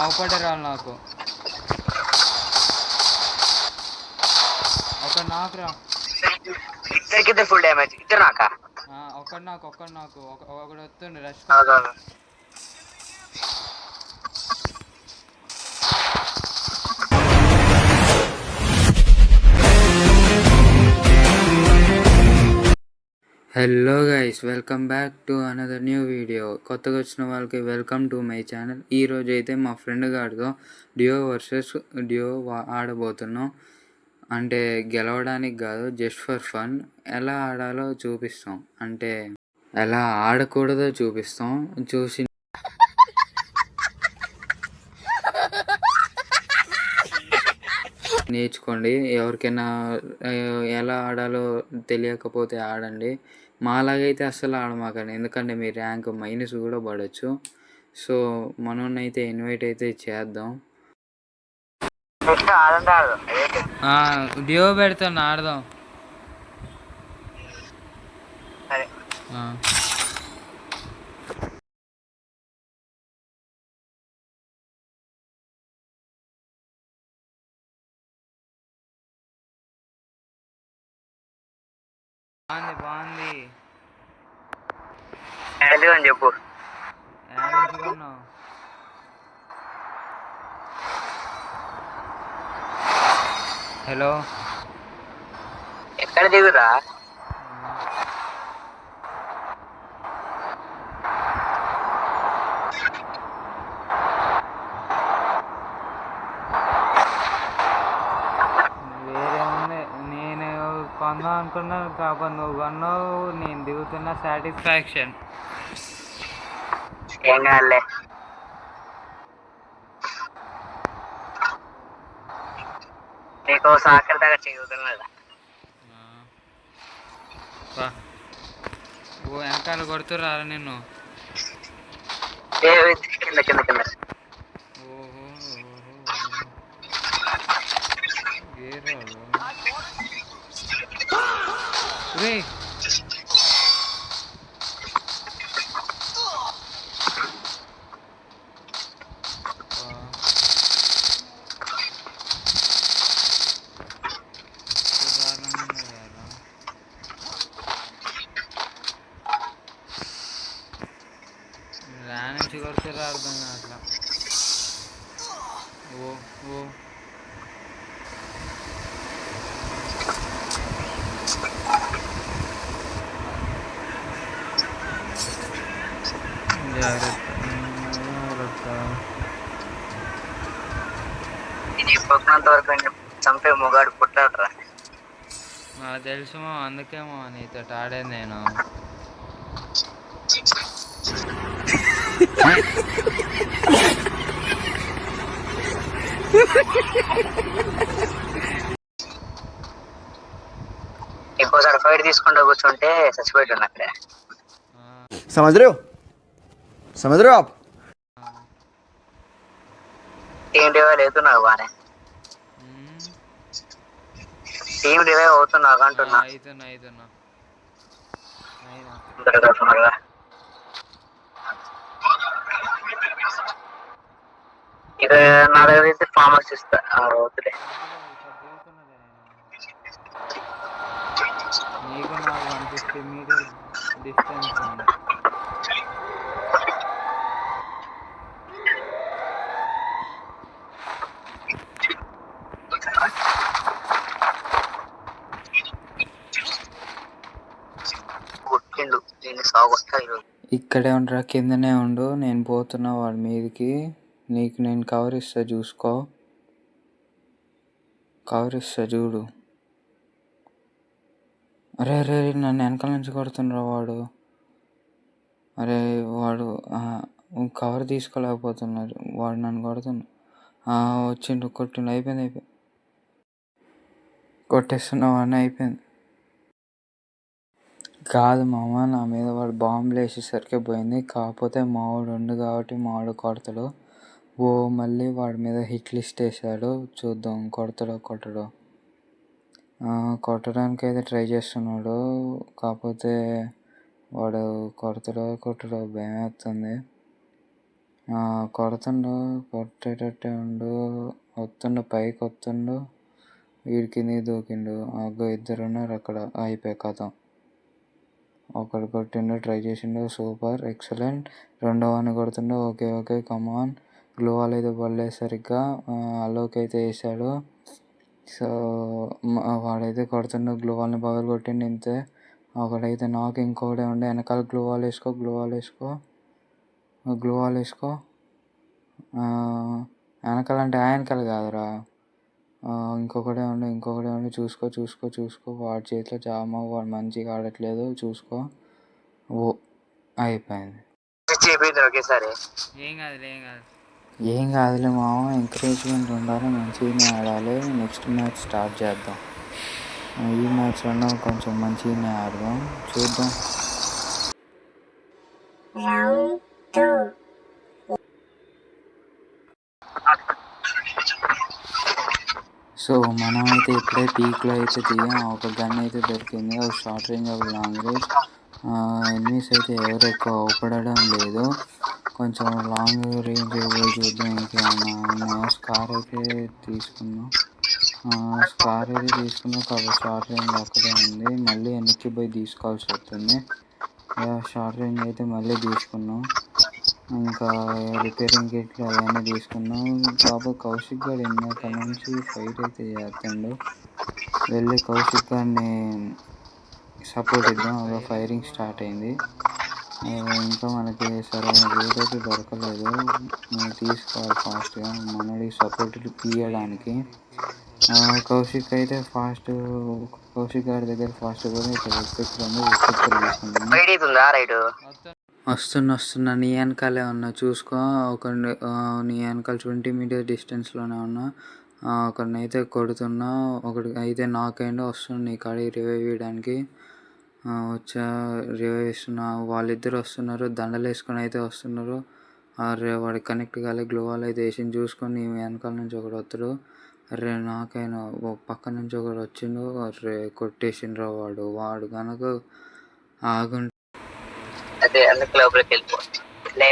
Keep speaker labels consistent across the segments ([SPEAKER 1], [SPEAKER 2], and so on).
[SPEAKER 1] అవపడే రాళ్ళు నాకు ఒక నాకు రా
[SPEAKER 2] ఇద్దరికి ఫుల్ డ్యామేజ్. ఇద్దరు నాకా?
[SPEAKER 1] ఒకడు నాకు ఒకడు వస్తుండే rush. Hello guys, welcome back to another new video. కొత్తగా వచ్చిన వాళ్ళకి వెల్కమ్ టు మై ఛానల్. ఈరోజు అయితే మా ఫ్రెండ్ గారితో డియో వర్సెస్ డియో ఆడబోతున్నాం. అంటే గెలవడానికి కాదు, జస్ట్ ఫర్ ఫన్. ఎలా ఆడాలో చూపిస్తాం, అంటే ఎలా ఆడకూడదో చూపిస్తాం. చూసి నేర్చుకోండి. ఎవరికైనా ఎలా ఆడాలో తెలియకపోతే ఆడండి. మాలాగైతే అస్సలు ఆడమాకండి, ఎందుకంటే మీ ర్యాంక్ మైనస్ కూడా పడవచ్చు. సో మనోన్నైతే ఇన్వైట్ అయితే చేద్దాం. డియో పెడతాను, ఆడదాం. బాగుంది.
[SPEAKER 2] అని చెప్పు.
[SPEAKER 1] హలో,
[SPEAKER 2] ఎక్కడ దిగురా?
[SPEAKER 1] వేరే ఉంది. నేను కొందాం అనుకున్నా, కాకపోతే నువ్వు కొన్నావు. నేను దిగుతున్న సాటిస్ఫాక్షన్.
[SPEAKER 2] ఏం కాదులే. నీకు సాకర్ దాకా చదువుతున్నదా?
[SPEAKER 1] ఓ వెనకాల కొడుతురారా నిన్ను?
[SPEAKER 2] కింద కింద కింద.
[SPEAKER 1] ఓహో, రే నుంచి కొడుతురా అర్థం అట్లా. ఓ ఓ
[SPEAKER 2] పొక్కినంత వరకు చంపే మొగాడు పుట్టాడురా.
[SPEAKER 1] తెలుసు, అందుకేమో నీతో ఆడేది నేను.
[SPEAKER 2] ఇంకోసారి ఫైట్ తీసుకుంటూ కూర్చుంటే చచ్చిపోయాడు అక్కడే.
[SPEAKER 3] समझ रहे हो? समझ रहे हो आप?
[SPEAKER 2] టీం రివైవ్ అవుతున్నావు బానే. టీం రివైవ్ అవుతున్నావు అంటున్నా. ఇది నా దగ్గర అయితే ఫార్మర్స్ ఇస్తా. వద్దులే.
[SPEAKER 1] నీకు నాకు 150 మీటర్ డిస్టెన్స్ ఉంది. ఇక్కడే ఉండరా, కిందనే ఉండు. నేను పోతున్నా వాడి మీదకి. నీకు నేను కవర్ ఇస్తా, చూసుకో. కవర్ ఇస్తా చూడు. అరే అరే, నన్ను వెనకాల నుంచి కొడుతుండ్రా వాడు. అరే వాడు కవర్ తీసుకోలేకపోతున్నారు. వాడు నన్ను కొడుతున్నా. వచ్చిండు, కొట్టిండు. అయిపోయింది. కొట్టేస్తున్నావు అని అయిపోయింది. కాదు మామ, నా మీద వాడు బాంబులు వేసేసరికి పోయింది. కాకపోతే మావాడు ఉండు కాబట్టి మావాడు కొడతాడు. మళ్ళీ వాడి మీద హిట్ లిస్ట్ వేసాడు. చూద్దాం కొడతాడో కొట్టడో. కొట్టడానికి అయితే ట్రై చేస్తున్నాడు. కాకపోతే వాడు కొడతాడో కొట్టడో భయం వేస్తుంది. కొడుతుండు, కొట్టేటట్టే ఉండు. వస్తుండు, పైకి వస్తుండు, వీడి కిందికి దూకిండు. ఇద్దరు ఉన్నారు అక్కడ. అయిపోయి కథం. ఒకడు కొట్టిండు, ట్రై చేసిండు, సూపర్, ఎక్సలెంట్. రెండో వాడిని కొడుతుండు. ఓకే ఓకే, కమాన్. గ్లో వాల్ అయితే పడలేదు సరిగ్గా. అలోకి అయితే వేసాడు. సో వాడైతే కొడుతుండు, గ్లో వాల్ని పగలు కొట్టిండు. ఇంతే. ఒకడైతే నాకు, ఇంకొకడే ఉండే వెనకాల. గ్లో వాల్ వేసుకో, గ్లో వాల్ వేసుకో, గ్లో వాల్ వేసుకో. వెనకాల అంటే వెనకాల కాదురా, ఇంకొకడే ఉండి చూసుకో చూసుకో చూసుకో. వాడి చేతిలో జామ, వాడు మంచిగా ఆడట్లేదు, చూసుకో. ఓ అయిపోయింది.
[SPEAKER 2] ఒకేసారి
[SPEAKER 1] ఏం కాదులే మామ, ఎంకరేజ్మెంట్ ఉండాలి, మంచిగానే ఆడాలి. నెక్స్ట్ మ్యాచ్ స్టార్ట్ చేద్దాం. ఈ మ్యాచ్లో కొంచెం మంచిగానే ఆడదాం, చూద్దాం. సో మనమైతే ఇప్పుడే పీక్లో అయితే దిగాం. ఒక గన్ అయితే దొరికింది, ఒక షార్ట్ రేంజ్, ఒక లాంగ్ రేంజ్. ఎనిమీస్ అయితే ఎవరు ఎక్కువ అవపడడం లేదు. కొంచెం లాంగ్ రేంజ్ పోయి చూద్దాం ఇంకేమైనా ఉన్నాయా. స్కార్ అయితే తీసుకున్నాం, కాబట్టి షార్ట్ రేంజ్ అక్కడే ఉంది. మళ్ళీ వెనక్కి పోయి తీసుకోవాల్సి వస్తుంది. షార్ట్ రేంజ్ అయితే మళ్ళీ తీసుకున్నాం. ఇంకా రిపేరింగ్ కిట్లు అవన్నీ తీసుకున్నాం. కాకపోతే కౌశిక్ గారు ఇందాక నుంచి ఫైట్ అయితే చేస్తుండు. వెళ్ళి కౌశిక్ గారిని సపోర్ట్ ఇద్దాం. అలా ఫైరింగ్ స్టార్ట్ అయింది. ఇంకా మనకి సరైన రూట్ అయితే దొరకలేదు. తీసుకోవాలి ఫాస్ట్గా మనకి సపోర్ట్ ఇవ్వడానికి. కౌశిక్ అయితే కౌశిక్ గారి దగ్గర ఫాస్ట్ కూడా ఇక్కడ వికెట్లు తీసుకుంటాను. వస్తున్నా, నీ వెనకాలే ఉన్నా, చూసుకో. నీ వెనకాల 20 మీటర్ డిస్టెన్స్లోనే ఉన్నా. ఒకడిని అయితే కొడుతున్నా, ఒకటి అయితే నాక్ అయిండు. వస్తున్నా నీ కాడికి రివైవ్ చేయడానికి. రివైవ్ ఇస్తున్నా. వాళ్ళిద్దరు వస్తున్నారు, దండలు వేసుకొని అయితే వస్తున్నారు. వాడికి కనెక్ట్ కాలే. గ్లో వాల్ అయితే వేసింది, చూసుకొని నీ వెనకాల నుంచి ఒకడు వస్తాడు. నాకైనా పక్క నుంచి ఒకడు వచ్చిండు. కొట్టేసిండ్రు. వాడు కనుక ఆగుంటే
[SPEAKER 2] అదే అందుకు లోపలికి వెళ్ళిపో.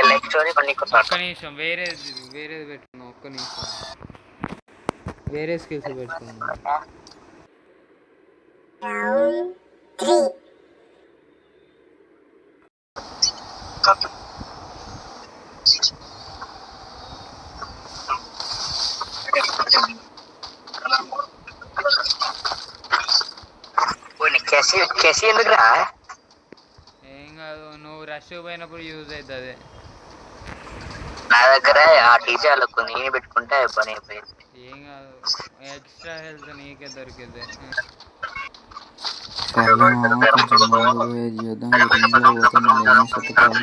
[SPEAKER 2] లైక్ స్టోరీ
[SPEAKER 1] ఒక్క నిమిషం, వేరేది పెట్టుకున్నాం. ఒక్క నిమిషం, వేరే స్కిల్స్ పెట్టుకున్నాం.
[SPEAKER 2] కెసి ఎందుకురా?
[SPEAKER 1] ఏం కాదు, నువ్వు రష్ పోయినప్పుడు యూజ్ అవుతుంది.
[SPEAKER 2] నా దగ్గర ఆ టీజీ వాళ్ళకు నేను పెట్టుకుంటే పని అయిపోయింది.
[SPEAKER 1] ఏం కాదు, ఎక్స్ట్రా హెల్త్ నీకే దొరికింది.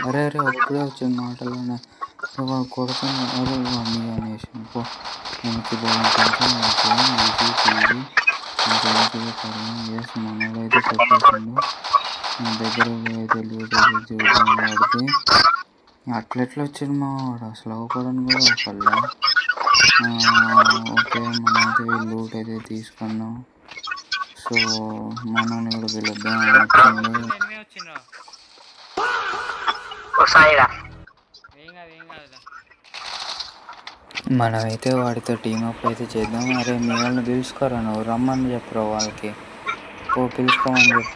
[SPEAKER 1] అరే అప్పుడే వచ్చింది మాటలోనే కొడుతున్నా. అరే వాడిని అనేసి పో వెనక్కి పోవడం కొంచెం మనోడైతే కొట్టేసిండు. నా దగ్గర అయితే చూద్దాం. వాడికి అట్లెట్లా వచ్చిండు మా వాడు, అసలు అవ్వకూడని కూడా ఒకళ్ళ. ఓకే, మనమైతే లూట్ అయితే తీసుకున్నాం. సో మనని కూడా పిలుద్దాం. మనమైతే వాడితో టీమప్ అయితే చేద్దాం. అరే మీ వాళ్ళని పిలుచుకోరా, నువ్వు రమ్మని చెప్పరా వాళ్ళకి. పిలుచుకోమని చెప్పు.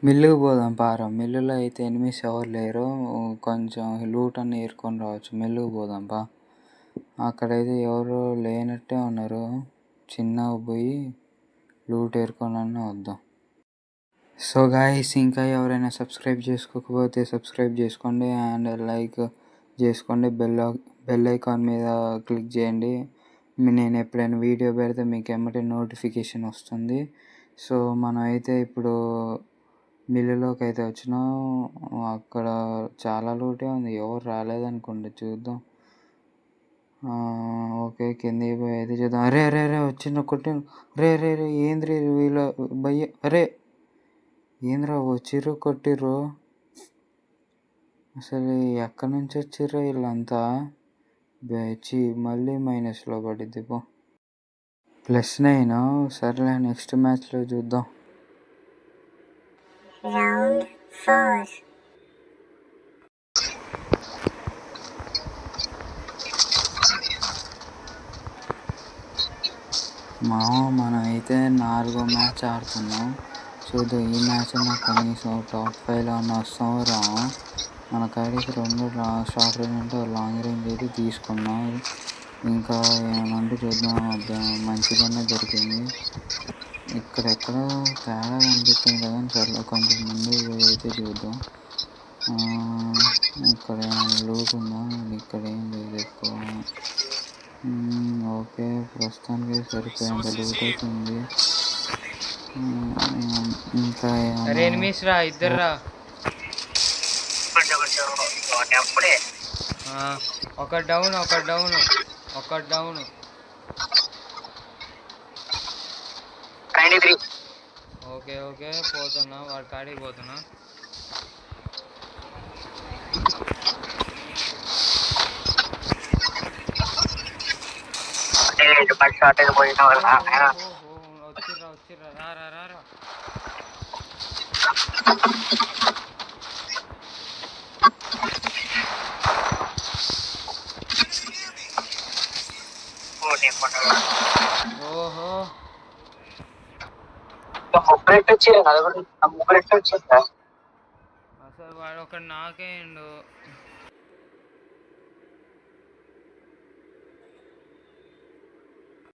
[SPEAKER 1] మిల్లుకు పోదాం పారా. మిల్లులో అయితే ఎనిమిస్ ఎవరు లేరు, కొంచెం లూట్ అన్నీ ఏరుకొని రావచ్చు. మిల్లుకు పోదాం పా. అక్కడైతే ఎవరు లేనట్టే ఉన్నారు. చిన్నగా పోయి లూట్ ఏరుకొని వద్దాం. సో గాయ్స్, ఇంకా ఎవరైనా సబ్స్క్రైబ్ చేసుకోకపోతే సబ్స్క్రైబ్ చేసుకోండి అండ్ లైక్ చేసుకోండి. బెల్ ఐకాన్ మీద క్లిక్ చేయండి. నేను ఎప్పుడైనా వీడియో పెడితే మీకు ఎమ్మటే నోటిఫికేషన్ వస్తుంది. సో మనం అయితే ఇప్పుడు మిల్లులోకి అయితే వచ్చినాం. అక్కడ చాలా లూటే ఉంది, ఎవరు రాలేదనుకోండి, చూద్దాం. ఓకే, కిందికి పోయి అయితే చూద్దాం. అరే వచ్చిండ్రు, కొట్టిండ్రు. రే ఏంద్రీ వీళ్ళ భయ్య. అరే ఏంద్రా వచ్చిర్రు, కొట్టిర్రు. అసలు ఎక్కడి నుంచి వచ్చిర్రో వీళ్ళంతా? బేచి మళ్ళీ మైనస్లో పడిద్ది పో. +9 సర్లే నెక్స్ట్ మ్యాచ్లో చూద్దాం.
[SPEAKER 4] Round 4.
[SPEAKER 1] మనమైతే 4వ మ్యాచ్ ఆడుతున్నాం. చూద్దాం ఈ మ్యాచ్ కనీసం టాప్ 5లో అన్న వస్తామో రామో. మన కాడికి 2 షార్ట్ రేంజ్ అంటే లాంగ్ రేంజ్ అయితే తీసుకున్నాం. ఇంకా ఏమంటే చూద్దాం. అబ్బా మంచిగానే దొరికింది. ఇక్కడెక్కడ తేడా కనిపిస్తుంది కదా అని సర్లే కొంచెం ముందు అయితే చూద్దాం. ఇక్కడ లూట్ ఉందా? ఇక్కడ ఏం లేదు ఎక్కువ. ఓకే ప్రస్తుతానికి సరిపోయేంత లూట్ అయితే ఉంది. ఇంకా
[SPEAKER 5] ఎనిమిస్ రా ఇద్దరు
[SPEAKER 2] అప్పుడే
[SPEAKER 5] ఒక డౌన్ ఒక డౌన్
[SPEAKER 2] 93.
[SPEAKER 5] ఓకే ఓకే పోతున్నా వాడి కాడికి పోతున్నా.
[SPEAKER 2] షార్టేజ్ పోయిన వల్ల
[SPEAKER 5] వచ్చిర్రా రా ఓహో
[SPEAKER 2] వచ్చిందా?
[SPEAKER 5] అసలు వాడు ఒక నాకేయండు.